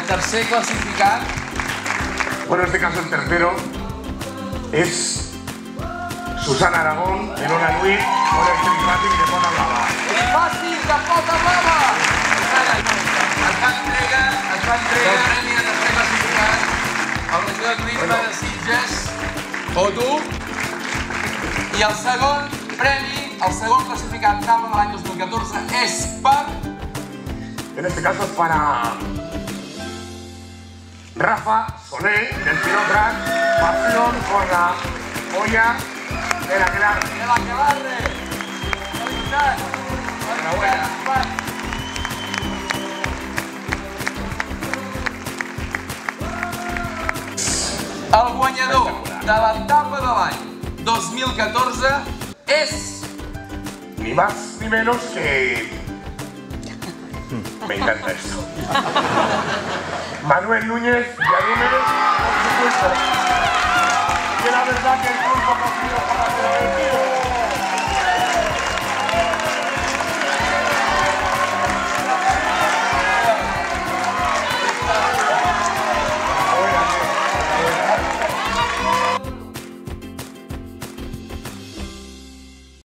tercer clasificat. Bueno, en este caso el tercero es Susana Aragón, de Nona Nui, con el Trifàtic de Pota Blava. Trifàtic de Pota Blava! Es va entregar el premi a tercer clasificat a la regió de turisme de Sitges, o tu, i el segon premi, el segon clasificat capa de l'any 2014 és per... En este caso es para Rafa Soler, del Pinotrack, pasión por la olla de la Aquelarre. De la Aquelarre! Felicitats! Enhorabuena. El guanyador de l'etapa de l'any 2014 és... Ni más ni menos que... Me encanta esto. Manuel Núñez Villadúmenes, por supuesto. Que la verdad que el pulpo ha cogido